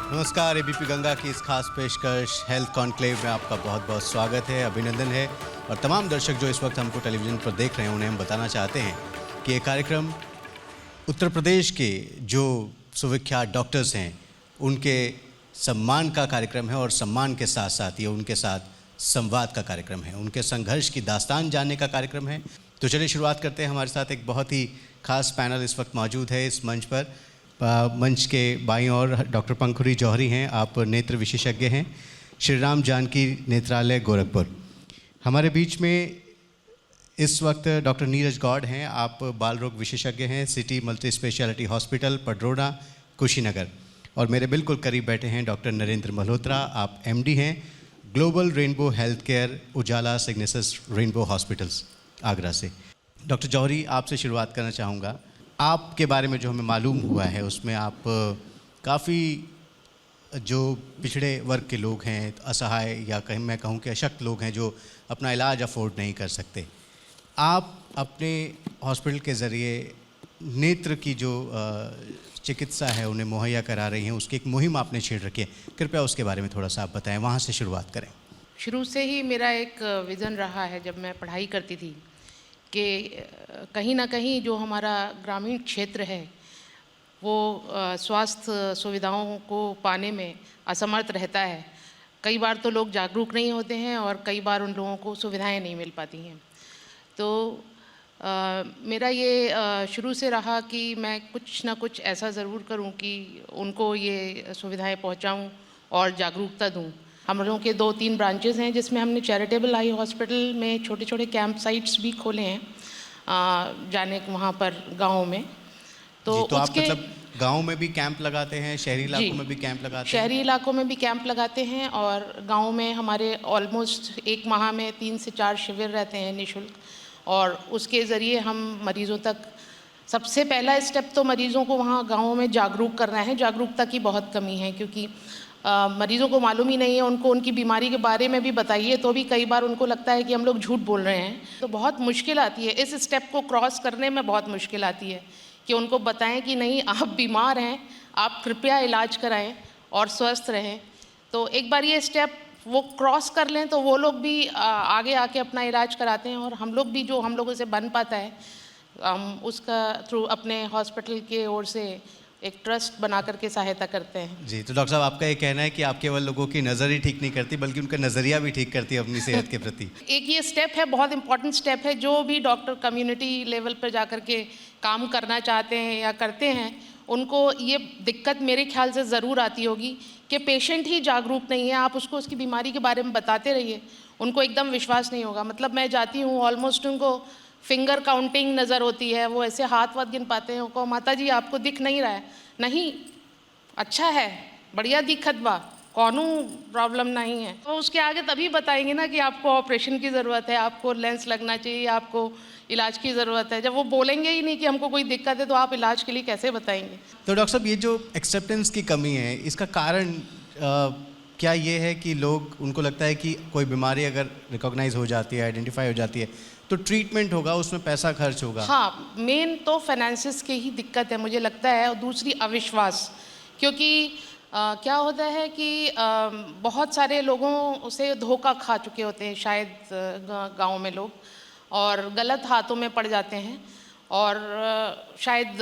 नमस्कार। एबीपी गंगा की इस खास पेशकश हेल्थ कॉन्क्लेव में आपका बहुत बहुत स्वागत है, अभिनंदन है। और तमाम दर्शक जो इस वक्त हमको टेलीविज़न पर देख रहे हैं उन्हें हम बताना चाहते हैं कि ये कार्यक्रम उत्तर प्रदेश के जो सुविख्यात डॉक्टर्स हैं उनके सम्मान का कार्यक्रम है और सम्मान के साथ साथ ये उनके साथ संवाद का कार्यक्रम है, उनके संघर्ष की दास्तान जानने का कार्यक्रम है। तो चलिए शुरुआत करते हैं। हमारे साथ एक बहुत ही खास पैनल इस वक्त मौजूद है इस मंच पर। मंच के बाईं ओर डॉक्टर पंखुड़ी जौहरी हैं, आप नेत्र विशेषज्ञ हैं, श्री राम जानकी नेत्रालय गोरखपुर। हमारे बीच में इस वक्त डॉक्टर नीरज गौड़ हैं, आप बाल रोग विशेषज्ञ हैं, city multi speciality hospital Padrauna Kushinagar. और मेरे बिल्कुल करीब बैठे हैं डॉक्टर नरेंद्र मल्होत्रा, आप एमडी हैं, ग्लोबल रेनबो हेल्थ केयर उजाला सिग्नेसिस रेनबो हॉस्पिटल्स आगरा से। डॉक्टर जौहरी, आपसे शुरुआत करना चाहूँगा। आपके बारे में जो हमें मालूम हुआ है उसमें आप काफ़ी जो पिछड़े वर्ग के लोग हैं, असहाय या कहीं मैं कहूँ कि अशक्त लोग हैं जो अपना इलाज अफोर्ड नहीं कर सकते, आप अपने हॉस्पिटल के ज़रिए नेत्र की जो चिकित्सा है उन्हें मुहैया करा रही हैं, उसकी एक मुहिम आपने छेड़ रखी है। कृपया उसके बारे में थोड़ा सा आप बताएं, वहाँ से शुरुआत करें। शुरू से ही मेरा एक विज़न रहा है, जब मैं पढ़ाई करती थी, कि कहीं ना कहीं जो हमारा ग्रामीण क्षेत्र है वो स्वास्थ्य सुविधाओं को पाने में असमर्थ रहता है। कई बार तो लोग जागरूक नहीं होते हैं और कई बार उन लोगों को सुविधाएं नहीं मिल पाती हैं। तो मेरा ये शुरू से रहा कि मैं कुछ ना कुछ ऐसा ज़रूर करूं कि उनको ये सुविधाएं पहुंचाऊं और जागरूकता दूं। हम लोगों के 2-3 ब्रांचेस हैं जिसमें हमने चैरिटेबल आई हॉस्पिटल में छोटे छोटे कैंप साइट्स भी खोले हैं, जाने वहाँ पर गाँव में। तो आप मतलब गाँव में भी कैंप लगाते हैं, शहरी इलाकों में भी कैंप लगाते हैं? शहरी इलाकों में भी कैंप लगाते हैं और गाँव में हमारे ऑलमोस्ट 1 माह में 3 से 4 शिविर रहते हैं निःशुल्क। और उसके ज़रिए हम मरीज़ों तक, सबसे पहला स्टेप तो मरीज़ों को वहाँ गाँवों में जागरूक करना है। जागरूकता की बहुत कमी है क्योंकि मरीज़ों को मालूम ही नहीं है। उनको उनकी बीमारी के बारे में भी बताइए तो भी कई बार उनको लगता है कि हम लोग झूठ बोल रहे हैं। तो बहुत मुश्किल आती है, इस स्टेप को क्रॉस करने में बहुत मुश्किल आती है कि उनको बताएं कि नहीं, आप बीमार हैं, आप कृपया इलाज कराएं और स्वस्थ रहें। तो एक बार ये स्टेप वो क्रॉस कर लें तो वो लोग भी आगे आके अपना इलाज कराते हैं और हम लोग भी जो हम लोगों से बन पाता है हम उसका थ्रू अपने हॉस्पिटल के ओर से एक ट्रस्ट बना करके सहायता करते हैं। जी, तो डॉक्टर साहब, आपका ये कहना है कि आप केवल लोगों की नज़र ही ठीक नहीं करती बल्कि उनका नज़रिया भी ठीक करती है अपनी सेहत के प्रति। एक ये स्टेप है, बहुत इंपॉर्टेंट स्टेप है। जो भी डॉक्टर कम्युनिटी लेवल पर जा कर के काम करना चाहते हैं या करते हैं, उनको ये दिक्कत मेरे ख्याल से ज़रूर आती होगी कि पेशेंट ही जागरूक नहीं है। आप उसको उसकी बीमारी के बारे में बताते रहिए, उनको एकदम विश्वास नहीं होगा। मतलब मैं जाती हूँ, ऑलमोस्ट उनको फिंगर काउंटिंग नज़र होती है, वो ऐसे हाथ वाथ गिन पाते हैं। उनको माता जी आपको दिख नहीं रहा है? नहीं, अच्छा है, बढ़िया दिखत बा, कौनो प्रॉब्लम नहीं है। तो उसके आगे तभी बताएंगे ना कि आपको ऑपरेशन की ज़रूरत है, आपको लेंस लगना चाहिए, आपको इलाज की ज़रूरत है। जब वो बोलेंगे ही नहीं कि हमको कोई दिक्कत है तो आप इलाज के लिए कैसे बताएंगे? तो डॉक्टर साहब, ये जो एक्सेप्टेंस की कमी है, इसका कारण क्या ये है कि लोग, उनको लगता है कि कोई बीमारी अगर रिकॉग्नाइज हो जाती है, आइडेंटिफाई हो जाती है तो ट्रीटमेंट होगा, उसमें पैसा खर्च होगा? हाँ, मेन तो फाइनेंसिस की ही दिक्कत है मुझे लगता है, और दूसरी अविश्वास। क्योंकि क्या होता है कि बहुत सारे लोगों से धोखा खा चुके होते हैं शायद गांव में लोग, और गलत हाथों में पड़ जाते हैं और शायद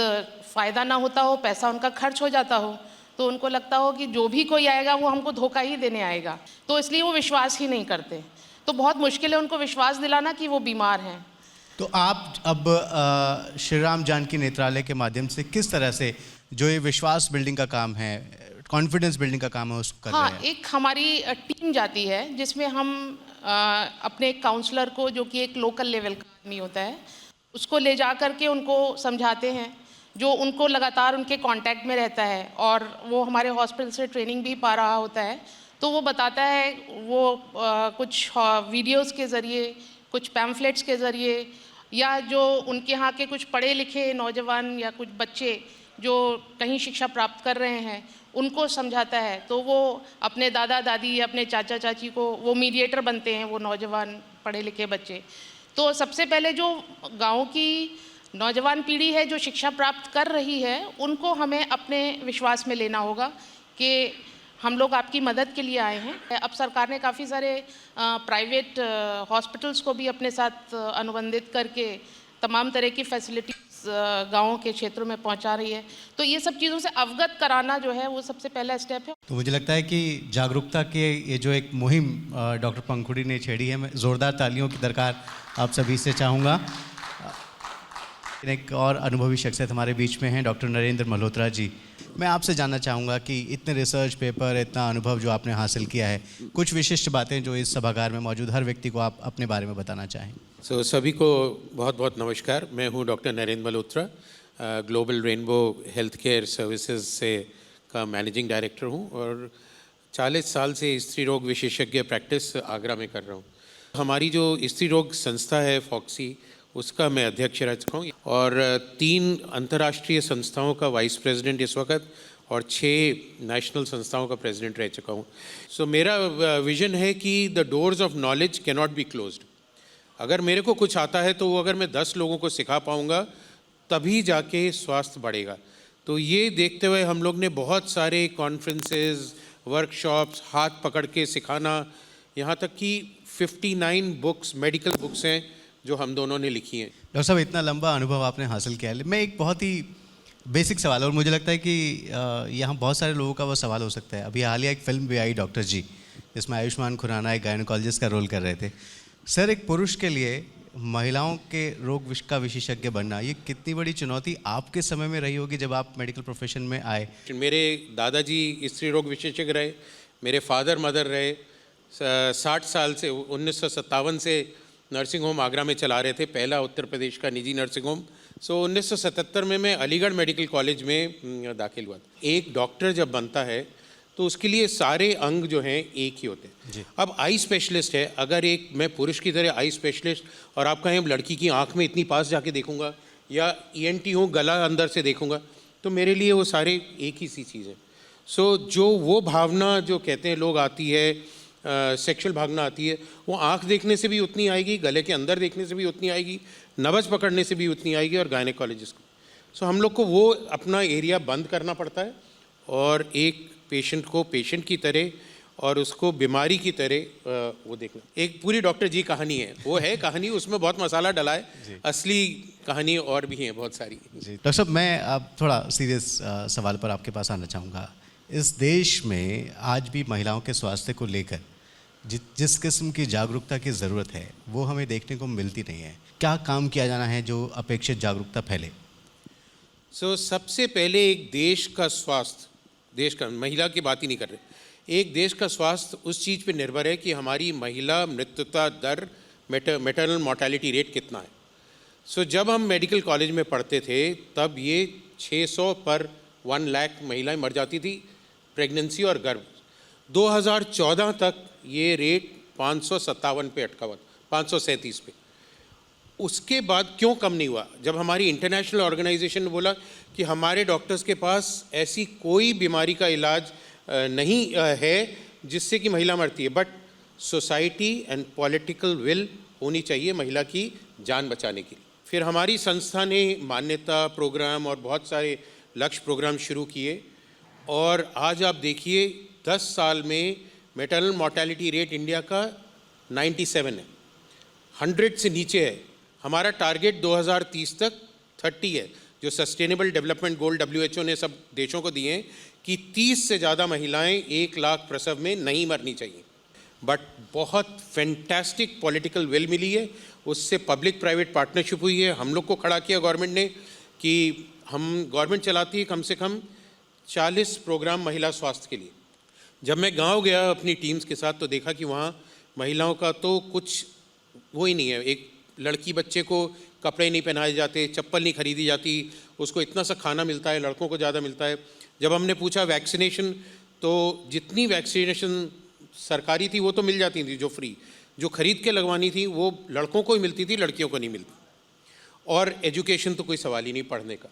फ़ायदा ना होता हो, पैसा उनका खर्च हो जाता हो, तो उनको लगता हो कि जो भी कोई आएगा वो हमको धोखा ही देने आएगा, तो इसलिए वो विश्वास ही नहीं करते। तो बहुत मुश्किल है उनको विश्वास दिलाना कि वो बीमार हैं। तो आप अब श्री राम जानकी नेत्रालय के माध्यम से किस तरह से जो ये विश्वास बिल्डिंग का काम है, कॉन्फिडेंस बिल्डिंग का काम है, उसको कर रहे हैं? एक हमारी टीम जाती है जिसमें हम अपने काउंसलर को, जो कि एक लोकल लेवल का आदमी होता है, उसको ले जा करके उनको समझाते हैं, जो उनको लगातार उनके कांटेक्ट में रहता है और वो हमारे हॉस्पिटल से ट्रेनिंग भी पा रहा होता है। तो वो बताता है, वो कुछ वीडियोस के ज़रिए, कुछ पैम्फलेट्स के ज़रिए, या जो उनके यहाँ के कुछ पढ़े लिखे नौजवान या कुछ बच्चे जो कहीं शिक्षा प्राप्त कर रहे हैं उनको समझाता है। तो वो अपने दादा दादी या अपने चाचा चाची को वो मीडिएटर बनते हैं, वो नौजवान पढ़े लिखे बच्चे। तो सबसे पहले जो गांव की नौजवान पीढ़ी है जो शिक्षा प्राप्त कर रही है, उनको हमें अपने विश्वास में लेना होगा कि हम लोग आपकी मदद के लिए आए हैं। अब सरकार ने काफ़ी सारे प्राइवेट हॉस्पिटल्स को भी अपने साथ अनुबंधित करके तमाम तरह की फैसिलिटीज़ गाँव के क्षेत्रों में पहुंचा रही है। तो ये सब चीज़ों से अवगत कराना जो है वो सबसे पहला स्टेप है। तो मुझे लगता है कि जागरूकता के ये जो एक मुहिम डॉक्टर पंखुड़ी ने छेड़ी है, मैं ज़ोरदार तालियों की दरकार आप सभी से चाहूँगा। एक और अनुभवी शख्सियत हमारे बीच में हैं, डॉक्टर नरेंद्र मल्होत्रा जी। मैं आपसे जानना चाहूँगा कि इतने रिसर्च पेपर, इतना अनुभव जो आपने हासिल किया है, कुछ विशिष्ट बातें जो इस सभागार में मौजूद हर व्यक्ति को आप अपने बारे में बताना चाहें। सभी को बहुत बहुत नमस्कार। मैं हूँ doctor Narendra Malhotra, global rainbow health care services से का मैनेजिंग डायरेक्टर हूँ और 40 साल से स्त्री रोग विशेषज्ञ प्रैक्टिस आगरा में कर रहा हूँ। हमारी जो स्त्री रोग संस्था है फॉक्सी, उसका मैं अध्यक्ष रह चुका हूँ और 3 अंतर्राष्ट्रीय संस्थाओं का वाइस प्रेसिडेंट इस वक्त और 6 नेशनल संस्थाओं का प्रेसिडेंट रह चुका हूँ। मेरा विजन है कि the doors of knowledge can not be closed. अगर मेरे को कुछ आता है तो वो अगर मैं 10 लोगों को सिखा पाऊँगा तभी जाके स्वास्थ्य बढ़ेगा। तो ये देखते हुए हम लोग ने बहुत सारे कॉन्फ्रेंसेस, वर्कशॉप्स, हाथ पकड़ के सिखाना, यहाँ तक कि 59 बुक्स, मेडिकल बुक्स हैं जो हम दोनों ने लिखी हैं। डॉक्टर साहब, इतना लंबा अनुभव आपने हासिल किया है। मैं एक बहुत ही बेसिक सवाल, और मुझे लगता है कि यहाँ बहुत सारे लोगों का वो सवाल हो सकता है। अभी हालिया एक फिल्म भी आई डॉक्टर जी, जिसमें आयुष्मान खुराना एक गायनोकोलॉजिस्ट का रोल कर रहे थे। सर, एक पुरुष के लिए महिलाओं के रोग का विशेषज्ञ बनना, ये कितनी बड़ी चुनौती आपके समय में रही होगी जब आप मेडिकल प्रोफेशन में आए? मेरे दादाजी स्त्री रोग विशेषज्ञ रहे, मेरे फादर मदर रहे, 60 साल से 1957 से नर्सिंग होम आगरा में चला रहे थे, पहला उत्तर प्रदेश का निजी नर्सिंग होम। 1977 में मैं अलीगढ़ मेडिकल कॉलेज में दाखिल हुआ था। एक डॉक्टर जब बनता है तो उसके लिए सारे अंग जो हैं एक ही होते हैं। अब आई स्पेशलिस्ट है, अगर एक मैं पुरुष की तरह आई स्पेशलिस्ट और आप कहें लड़की की आंख में इतनी पास जाके देखूंगा या ENT हूँ गला अंदर से देखूंगा, तो मेरे लिए वो सारे एक ही सी चीज़ है। जो वो भावना जो कहते हैं लोग आती है, सेक्शुअल भावना आती है, वो आंख देखने से भी उतनी आएगी, गले के अंदर देखने से भी उतनी आएगी, नब्ज पकड़ने से भी उतनी आएगी और गायनेकोलॉजिस्ट को। हम लोग को वो अपना एरिया बंद करना पड़ता है और एक पेशेंट को पेशेंट की तरह और उसको बीमारी की तरह वो देखना। एक पूरी डॉक्टर जी कहानी है, वो है कहानी, उसमें बहुत मसाला डला है, असली कहानी और भी है बहुत सारी। जी डॉक्टर साहब, मैं अब थोड़ा सीरियस सवाल पर आपके पास आना चाहूँगा। इस देश में आज भी महिलाओं के स्वास्थ्य को लेकर जिस किस्म की जागरूकता की ज़रूरत है वो हमें देखने को मिलती नहीं है। क्या काम किया जाना है जो अपेक्षित जागरूकता फैले? सबसे पहले एक देश का स्वास्थ्य, देश का, महिला की बात ही नहीं कर रहे, एक देश का स्वास्थ्य उस चीज़ पे निर्भर है कि हमारी महिला मृत्युता दर, मैटरनल मोर्टेलिटी रेट कितना है। जब हम मेडिकल कॉलेज में पढ़ते थे तब ये 600 पर 1 लाख महिलाएं मर जाती थी प्रेगनेंसी और गर्भ। 2014 तक ये रेट 557 पे अटका हुआ, 537 पे। उसके बाद क्यों कम नहीं हुआ? जब हमारी इंटरनेशनल ऑर्गेनाइजेशन ने बोला कि हमारे डॉक्टर्स के पास ऐसी कोई बीमारी का इलाज नहीं है जिससे कि महिला मरती है, but society and political will होनी चाहिए महिला की जान बचाने की। फिर हमारी संस्था ने मान्यता प्रोग्राम और बहुत सारे लक्ष्य प्रोग्राम शुरू किए और आज आप देखिए 10 साल में मैटरनल मोर्टेलिटी रेट इंडिया का 97 है, 100 से नीचे है। हमारा टारगेट 2030 तक 30 है, जो सस्टेनेबल डेवलपमेंट गोल WHO ने सब देशों को दिए हैं कि 30 से ज़्यादा महिलाएं 1 लाख प्रसव में नहीं मरनी चाहिए। बट बहुत फैंटास्टिक पॉलिटिकल विल मिली है, उससे पब्लिक प्राइवेट पार्टनरशिप हुई है। हम लोग को खड़ा किया गवर्नमेंट ने कि हम गवर्नमेंट चलाती है कम से कम 40 प्रोग्राम महिला स्वास्थ्य के लिए। जब मैं गांव गया अपनी टीम्स के साथ तो देखा कि वहाँ महिलाओं का तो कुछ वो ही नहीं है। एक लड़की बच्चे को कपड़े नहीं पहनाए जाते, चप्पल नहीं खरीदी जाती, उसको इतना सा खाना मिलता है, लड़कों को ज़्यादा मिलता है। जब हमने पूछा वैक्सीनेशन, तो जितनी वैक्सीनेशन सरकारी थी वो तो मिल जाती थी, जो फ्री, जो खरीद के लगवानी थी वो लड़कों को ही मिलती थी, लड़कियों को नहीं मिलती। और एजुकेशन तो कोई सवाल ही नहीं पढ़ने का।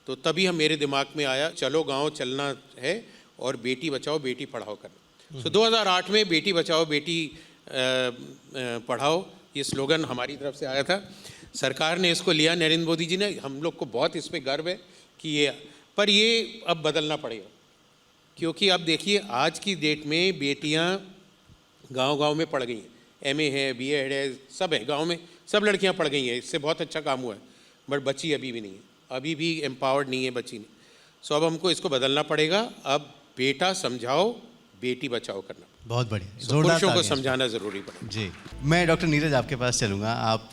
तो तभी हम मेरे दिमाग में आया चलो गांव चलना है और बेटी बचाओ बेटी पढ़ाओ करना। 2008 में बेटी बचाओ बेटी पढ़ाओ ये स्लोगन हमारी तरफ से आया था। सरकार ने इसको लिया, नरेंद्र मोदी जी ने, हम लोग को बहुत इस पर गर्व है कि ये, पर ये अब बदलना पड़ेगा। क्योंकि अब देखिए आज की डेट में बेटियां गांव-गांव में पढ़ गई हैं, एमए है, बीएड है, सब है गांव में, सब लड़कियां पढ़ गई हैं, इससे बहुत अच्छा काम हुआ है। बट बच्ची अभी भी नहीं है, अभी भी एम्पावर्ड नहीं है बच्ची ने। सो अब हमको इसको बदलना पड़ेगा। अब बेटा समझाओ, बेटी बचाओ करना। बहुत बढ़िया, So, जोरदार पुरुषों को तालियां। समझाना ज़रूरी पड़ेगा। जी, मैं डॉक्टर नीरज आपके पास चलूँगा। आप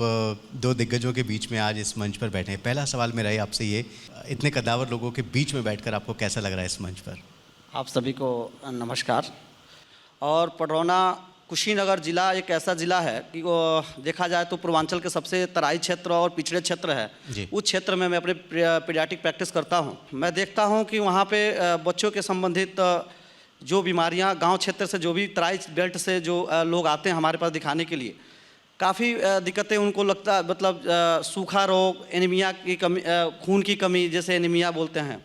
दो दिग्गजों के बीच में आज इस मंच पर बैठे हैं। पहला सवाल मेरा ही आपसे ये, इतने कद्दावर लोगों के बीच में बैठकर आपको कैसा लग रहा है इस मंच पर? आप सभी को नमस्कार। और पडरौना कुशीनगर ज़िला एक ऐसा ज़िला है कि वो देखा जाए तो पूर्वांचल के सबसे तराई क्षेत्र और पिछड़े क्षेत्र है। जी। उस क्षेत्र में मैं अपने पीडियाट्रिक प्रैक्टिस करता हूँ। मैं देखता हूँ कि वहाँ पे बच्चों के संबंधित जो बीमारियाँ गांव क्षेत्र से, जो भी तराई बेल्ट से जो लोग आते हैं हमारे पास दिखाने के लिए, काफ़ी दिक्कतें उनको लगता, मतलब सूखा रोग, एनीमिया की कमी, खून की कमी जैसे एनीमिया बोलते हैं,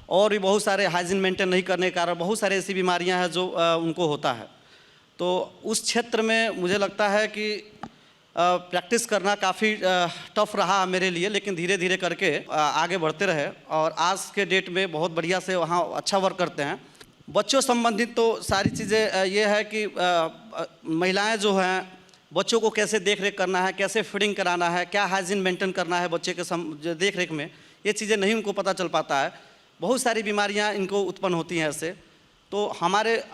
और भी बहुत सारे हाइजीन मेंटेन नहीं करने के कारण बहुत सारी ऐसी बीमारियां हैं जो उनको होता है। तो उस क्षेत्र में मुझे लगता है कि प्रैक्टिस करना काफ़ी टफ रहा मेरे लिए, लेकिन धीरे धीरे करके आगे बढ़ते रहे और आज के डेट में बहुत बढ़िया से वहाँ अच्छा वर्क करते हैं। बच्चों संबंधित तो सारी चीज़ें ये है कि महिलाएं जो हैं, बच्चों को कैसे देख रेख करना है, कैसे फीडिंग कराना है, क्या हाइजीन मेंटेन करना है बच्चे के देख रेख में, ये चीज़ें नहीं उनको पता चल पाता है। बहुत सारी बीमारियां इनको उत्पन्न होती हैं ऐसे। तो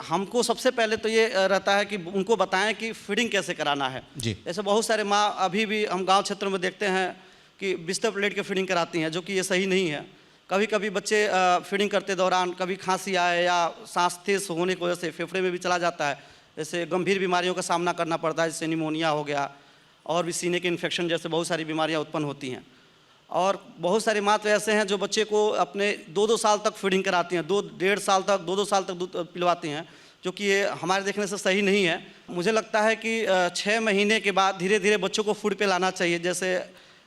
हमको सबसे पहले तो ये रहता है कि उनको बताएं कि फीडिंग कैसे कराना है। जी। जैसे बहुत सारे माँ अभी भी हम गांव क्षेत्र में देखते हैं कि बिस्तर पर लेट के फीडिंग कराती हैं, जो कि ये सही नहीं है। कभी कभी बच्चे फीडिंग करते दौरान कभी खांसी आए या सांस तेज होने की वजह से फेफड़े में भी चला जाता है, जैसे गंभीर बीमारियों का सामना करना पड़ता है, जैसे निमोनिया हो गया और भी सीने के इन्फेक्शन जैसे बहुत सारी बीमारियां उत्पन्न होती हैं। और बहुत सारी माँ तो ऐसे हैं जो बच्चे को अपने 2-2 साल तक फीडिंग कराती हैं, 2-1.5 साल तक, 2-2 साल तक दूध पिलवाती हैं, जो कि ये हमारे देखने से सही नहीं है। मुझे लगता है कि 6 महीने के बाद धीरे धीरे बच्चों को फूड पे लाना चाहिए, जैसे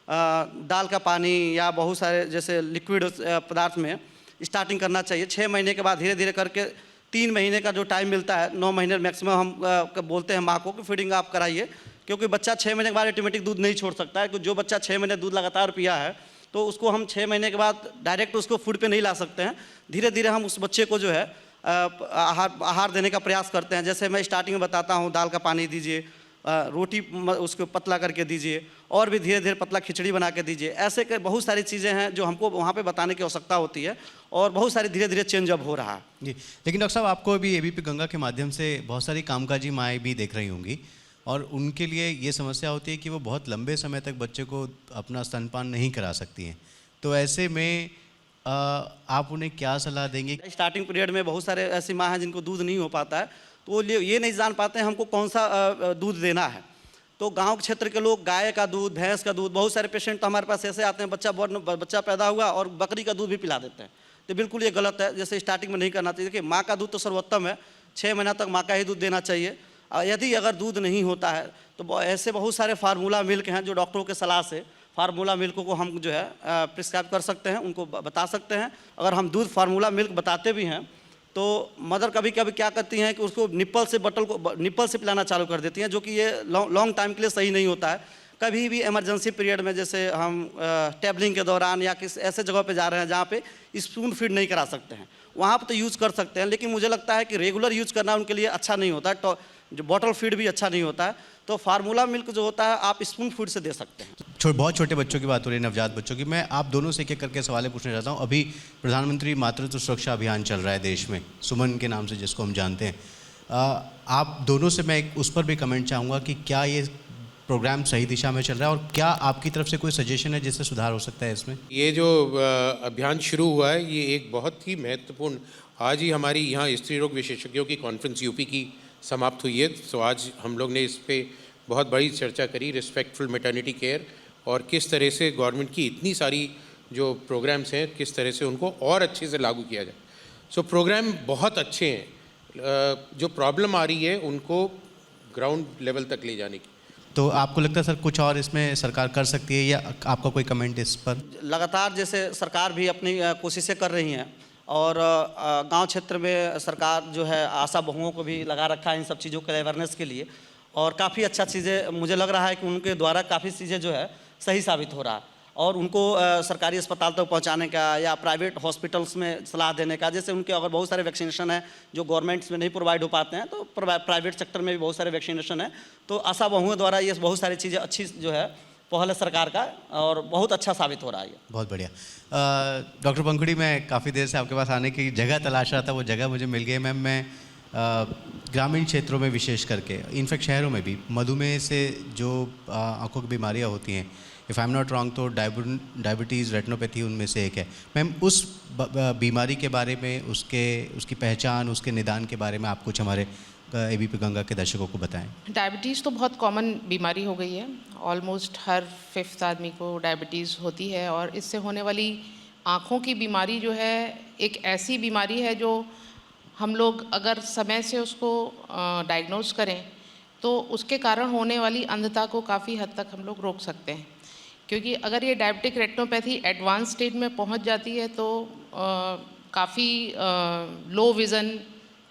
दाल का पानी या बहुत सारे जैसे लिक्विड पदार्थ में स्टार्टिंग करना चाहिए। 6 महीने के बाद धीरे धीरे करके 3 महीने का जो टाइम मिलता है, 9 महीने मैक्सिमम हम बोलते हैं माँ को कि फीडिंग आप कराइए, क्योंकि बच्चा 6 महीने के बाद ऑटोमेटिक दूध नहीं छोड़ सकता है। क्योंकि जो बच्चा 6 महीने दूध लगातार पिया है तो उसको हम 6 महीने के बाद डायरेक्ट उसको फूड पे नहीं ला सकते हैं। धीरे धीरे हम उस बच्चे को जो है आहार देने का प्रयास करते हैं। जैसे मैं स्टार्टिंग में बताता हूँ, दाल का पानी दीजिए, रोटी उसको पतला करके दीजिए, और भी धीरे धीरे पतला खिचड़ी बना के दीजिए। ऐसे के बहुत सारी चीज़ें हैं जो हमको वहाँ पे बताने की आवश्यकता होती है, और बहुत सारी धीरे धीरे चेंज अब हो रहा है। जी, लेकिन डॉक्टर साहब आपको अभी एबीपी गंगा के माध्यम से बहुत सारी कामकाजी माएँ भी देख रही होंगी, और उनके लिए ये समस्या होती है कि वो बहुत लंबे समय तक बच्चे को अपना स्तनपान नहीं करा सकती हैं। तो ऐसे में आप उन्हें क्या सलाह देंगे? स्टार्टिंग पीरियड में बहुत सारे ऐसी माँ हैं जिनको दूध नहीं हो पाता है, तो वो ये नहीं जान पाते हैं हमको कौन सा दूध देना है। तो गांव क्षेत्र के लोग गाय का दूध, भैंस का दूध, बहुत सारे पेशेंट तो हमारे पास ऐसे आते हैं, बच्चा पैदा हुआ और बकरी का दूध भी पिला देते हैं। तो बिल्कुल ये गलत है, जैसे स्टार्टिंग में नहीं करना चाहिए। देखिए, माँ का दूध तो सर्वोत्तम है, 6 महीना तक माँ का ही दूध देना चाहिए। यदि अगर दूध नहीं होता है तो ऐसे बहुत सारे फार्मूला मिल्क हैं जो डॉक्टरों के सलाह से फार्मूला मिल्क को हम जो है प्रिस्क्राइब कर सकते हैं, उनको बता सकते हैं। अगर हम दूध फार्मूला मिल्क बताते भी हैं तो मदर कभी कभी क्या करती हैं कि उसको निप्पल से पिलाना चालू कर देती हैं, जो कि ये लॉन्ग टाइम के लिए सही नहीं होता है। कभी भी इमरजेंसी पीरियड में, जैसे हम टेबलिंग के दौरान या किसी ऐसे जगह पे जा रहे हैं जहाँ पे स्पून फीड नहीं करा सकते हैं, वहाँ पर तो यूज़ कर सकते हैं। लेकिन मुझे लगता है कि रेगुलर यूज़ करना उनके लिए अच्छा नहीं होता है, तो जो बॉटल फीड भी अच्छा नहीं होता है। तो फार्मूला मिल्क जो होता है आप स्पून फीड से दे सकते हैं। बहुत छोटे बच्चों की बात हो रही है, नवजात बच्चों की। मैं आप दोनों से एक-एक करके सवाल पूछना चाहता हूँ। अभी प्रधानमंत्री मातृत्व सुरक्षा अभियान चल रहा है देश में, सुमन के नाम से जिसको हम जानते हैं। आप दोनों से मैं उस पर भी कमेंट चाहूँगा कि क्या ये प्रोग्राम सही दिशा में चल रहा है, और क्या आपकी तरफ से कोई सजेशन है जिससे सुधार हो सकता है इसमें? ये जो अभियान शुरू हुआ है, ये एक बहुत ही महत्वपूर्ण, आज ही हमारी यहाँ स्त्री रोग विशेषज्ञों की कॉन्फ्रेंस यूपी की समाप्त हुई है। तो आज हम लोग ने इस पे बहुत बड़ी चर्चा करी, रिस्पेक्टफुल मैटरनिटी केयर, और किस तरह से गवर्नमेंट की इतनी सारी जो प्रोग्राम्स हैं किस तरह से उनको और अच्छे से लागू किया जाए। सो प्रोग्राम बहुत अच्छे हैं, जो प्रॉब्लम आ रही है उनको ग्राउंड लेवल तक ले जाने की। तो आपको लगता है सर कुछ और इसमें सरकार कर सकती है, या आपका कोई कमेंट इस पर? लगातार जैसे सरकार भी अपनी कोशिशें कर रही हैं, और गांव क्षेत्र में सरकार जो है आशा बहुओं को भी लगा रखा है इन सब चीज़ों के अवेयरनेस के लिए, और काफ़ी अच्छा चीज़ें मुझे लग रहा है कि उनके द्वारा काफ़ी चीज़ें जो है सही साबित हो रहा है। और उनको सरकारी अस्पताल तक पहुंचाने का या प्राइवेट हॉस्पिटल्स में सलाह देने का। जैसे उनके अगर बहुत सारे वैक्सीनेशन हैं जो गवर्नमेंट्स में नहीं प्रोवाइड हो पाते हैं, तो प्राइवेट सेक्टर में भी बहुत सारे वैक्सीनेशन है। तो आशा बहुओं द्वारा ये बहुत सारी चीज़ें अच्छी जो है पहल है सरकार का, और बहुत अच्छा साबित हो रहा है। बहुत बढ़िया। डॉक्टर पंखुड़ी, मैं काफ़ी देर से आपके पास आने की जगह तलाश रहा था, वो जगह मुझे मिल गई। मैम, मैं ग्रामीण क्षेत्रों में विशेष करके, इनफैक्ट शहरों में भी, मधुमेह से जो आंखों की बीमारियां होती हैं, if I am not wrong तो डायबिटीज़ रेटिनोपैथी उनमें से एक है। मैम, उस बीमारी के बारे में, उसकी पहचान, उसके निदान के बारे में आप कुछ हमारे ABP गंगा के दर्शकों को बताएं। डायबिटीज़ तो बहुत कॉमन बीमारी हो गई है। ऑलमोस्ट हर 5th आदमी को डायबिटीज़ होती है, और इससे होने वाली आँखों की बीमारी जो है एक ऐसी बीमारी है जो हम लोग अगर समय से उसको डायग्नोज करें तो उसके कारण होने वाली अंधता को काफ़ी हद तक हम लोग रोक सकते हैं। क्योंकि अगर ये डायबिटिक रेटिनोपैथी एडवांस स्टेज में पहुंच जाती है तो काफ़ी लो विज़न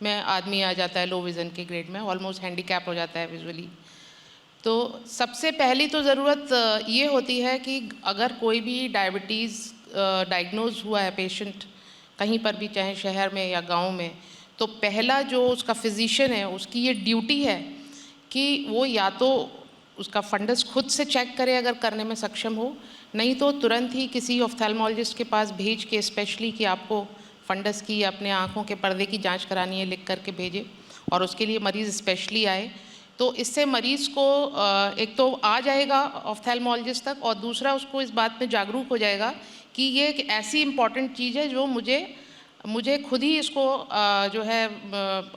में आदमी आ जाता है, लो विज़न के ग्रेड में, ऑलमोस्ट हैंडीकैप हो जाता है विजुअली। तो सबसे पहली तो ज़रूरत ये होती है कि अगर कोई भी डायबिटीज़ डायग्नोज हुआ है पेशेंट कहीं पर भी, चाहे शहर में या गांव में, तो पहला जो उसका फिजिशियन है उसकी ये ड्यूटी है कि वो या तो उसका फंडस खुद से चेक करे अगर करने में सक्षम हो, नहीं तो तुरंत ही किसी ऑफ्थेल्मोलॉजिस्ट के पास भेज के, स्पेशली कि आपको फंडस की या अपने आँखों के पर्दे की जांच करानी है, लिख करके भेजे, और उसके लिए मरीज़ स्पेशली आए। तो इससे मरीज़ को एक तो आ जाएगा ऑफ्थेल्मोलॉजिस्ट तक, और दूसरा उसको इस बात में जागरूक हो जाएगा कि ये एक ऐसी इम्पॉर्टेंट चीज़ है जो मुझे खुद ही इसको जो है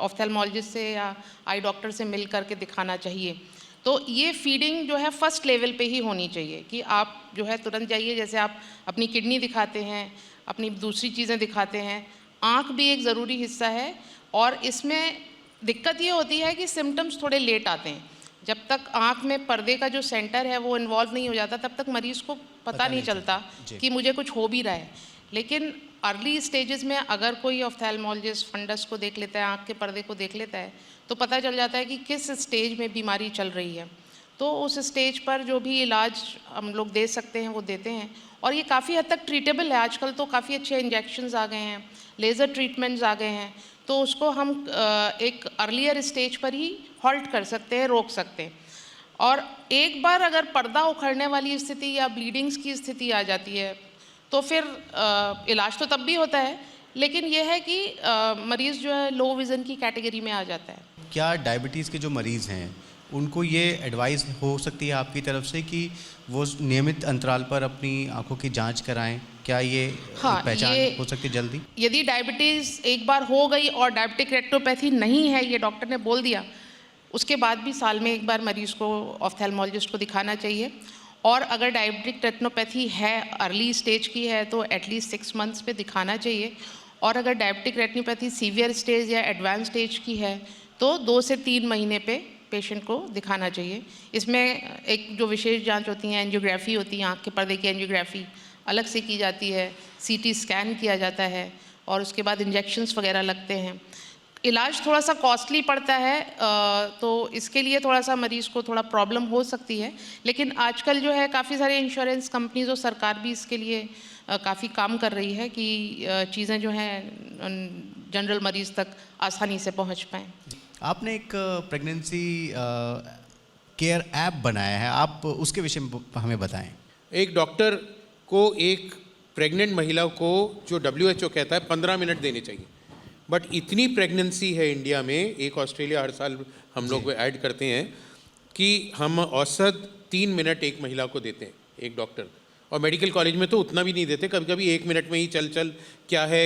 ऑफ्थेल्मोलॉजिस्ट से या आई डॉक्टर से मिल करके दिखाना चाहिए। तो ये फीडिंग जो है फर्स्ट लेवल पे ही होनी चाहिए कि आप जो है तुरंत जाइए, जैसे आप अपनी किडनी दिखाते हैं, अपनी दूसरी चीज़ें दिखाते हैं, आँख भी एक ज़रूरी हिस्सा है। और इसमें दिक्कत ये होती है कि सिम्टम्स थोड़े लेट आते हैं। जब तक आँख में पर्दे का जो सेंटर है वो इन्वॉल्व नहीं हो जाता, तब तक मरीज़ को पता नहीं चलता कि मुझे कुछ हो भी रहा है। लेकिन अर्ली स्टेजेस में अगर कोई ऑफ्थेल्मोलॉजिस्ट फंडस को देख लेता है, आँख के पर्दे को देख लेता है, तो पता चल जाता है कि किस स्टेज में बीमारी चल रही है। तो उस स्टेज पर जो भी इलाज हम लोग दे सकते हैं वो देते हैं, और ये काफ़ी हद तक ट्रीटेबल है। आजकल तो काफ़ी अच्छे इंजेक्शन्स आ गए हैं, लेज़र ट्रीटमेंट्स आ गए हैं, तो उसको हम एक अर्लियर स्टेज पर ही हॉल्ट कर सकते हैं, रोक सकते हैं। और एक बार अगर पर्दा उखड़ने वाली स्थिति या ब्लीडिंग्स की स्थिति आ जाती है तो फिर इलाज तो तब भी होता है, लेकिन यह है कि मरीज़ जो है लो विज़न की कैटेगरी में आ जाता है। क्या डायबिटीज़ के जो मरीज़ हैं उनको ये एडवाइस हो सकती है आपकी तरफ से कि वो नियमित अंतराल पर अपनी आंखों की जांच कराएं? क्या ये पहचान हो सकती है जल्दी? यदि डायबिटीज़ एक बार हो गई और डायबिटिक रेटिनोपैथी नहीं है, ये डॉक्टर ने बोल दिया, उसके बाद भी साल में एक बार मरीज़ को ऑफ्थेल्मोलॉजिस्ट को दिखाना चाहिए। और अगर डायबिटिक रेटिनोपैथी है, अर्ली स्टेज की है, तो एटलीस्ट 6 मंथ्स पे दिखाना चाहिए। और अगर डायबिटिक रेटिनोपैथी सीवियर स्टेज या एडवांस स्टेज की है तो 2 से 3 महीने पे पेशेंट को दिखाना चाहिए। इसमें एक जो विशेष जांच होती है, एंजियोग्राफी होती है, आँख के पर्दे की एंजियोग्राफी अलग से की जाती है, CT स्कैन किया जाता है, और उसके बाद इंजेक्शन्स वगैरह लगते हैं। इलाज थोड़ा सा कॉस्टली पड़ता है, तो इसके लिए थोड़ा सा मरीज़ को थोड़ा प्रॉब्लम हो सकती है। लेकिन आजकल जो है काफ़ी सारे इंश्योरेंस कंपनीज और सरकार भी इसके लिए काफ़ी काम कर रही है कि चीज़ें जो हैं जनरल मरीज़ तक आसानी से पहुंच पाएँ। आपने एक प्रेगनेंसी केयर ऐप बनाया है, आप उसके विषय में हमें बताएं। एक डॉक्टर को एक प्रेग्नेंट महिला को, जो WHO कहता है, 15 मिनट देने चाहिए, बट इतनी प्रेगनेंसी है इंडिया में, एक ऑस्ट्रेलिया हर साल हम लोग ऐड करते हैं कि हम औसत 3 मिनट एक महिला को देते हैं, एक डॉक्टर। और मेडिकल कॉलेज में तो उतना भी नहीं देते, कभी कभी 1 मिनट में ही चल क्या है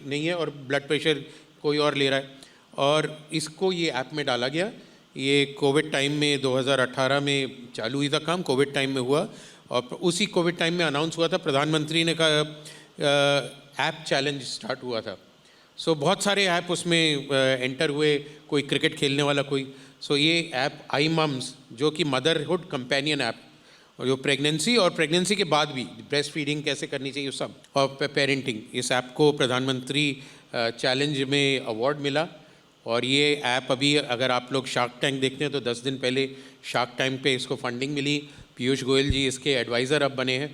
नहीं है, और ब्लड प्रेशर कोई और ले रहा है। और इसको ये ऐप में डाला गया। ये कोविड टाइम में 2018 में चालू हुई था काम, कोविड टाइम में हुआ, और उसी कोविड टाइम में अनाउंस हुआ था, प्रधानमंत्री ने कहा ऐप चैलेंज स्टार्ट हुआ था। सो बहुत सारे ऐप उसमें एंटर हुए, कोई क्रिकेट खेलने वाला कोई। सो ये ऐप आई मम्स, जो कि मदरहुड कंपेनियन ऐप, और जो प्रेगनेंसी और प्रेगनेंसी के बाद भी ब्रेस्ट फीडिंग कैसे करनी चाहिए सब, और पेरेंटिंग, इस ऐप को प्रधानमंत्री चैलेंज में अवार्ड मिला। और ये ऐप अभी अगर आप लोग शार्क टैंक देखते हैं तो 10 दिन पहले शार्क टैंक पे इसको फंडिंग मिली। पीयूष गोयल जी इसके एडवाइज़र अब बने हैं,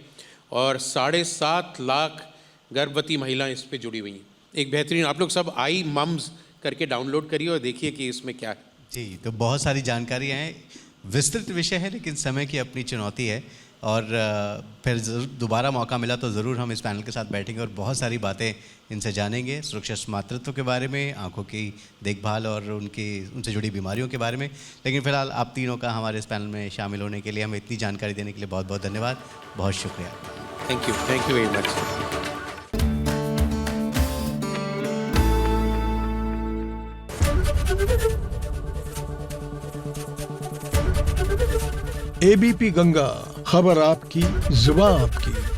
और 7.5 लाख गर्भवती महिलाएं इस पे जुड़ी हुई हैं। एक बेहतरीन, आप लोग सब आई मम्स करके डाउनलोड करिए और देखिए कि इसमें क्या है। जी, तो बहुत सारी जानकारियाँ हैं, विस्तृत विषय है लेकिन समय की अपनी चुनौती है। और फिर दोबारा मौका मिला तो ज़रूर हम इस पैनल के साथ बैठेंगे और बहुत सारी बातें इनसे जानेंगे, सुरक्षित मातृत्व के बारे में, आंखों की देखभाल और उनसे जुड़ी बीमारियों के बारे में। लेकिन फ़िलहाल आप तीनों का हमारे इस पैनल में शामिल होने के लिए, हमें इतनी जानकारी देने के लिए बहुत बहुत धन्यवाद, बहुत शुक्रिया। Thank you very much. ABP Ganga, खबर आपकी, जुबान आपकी।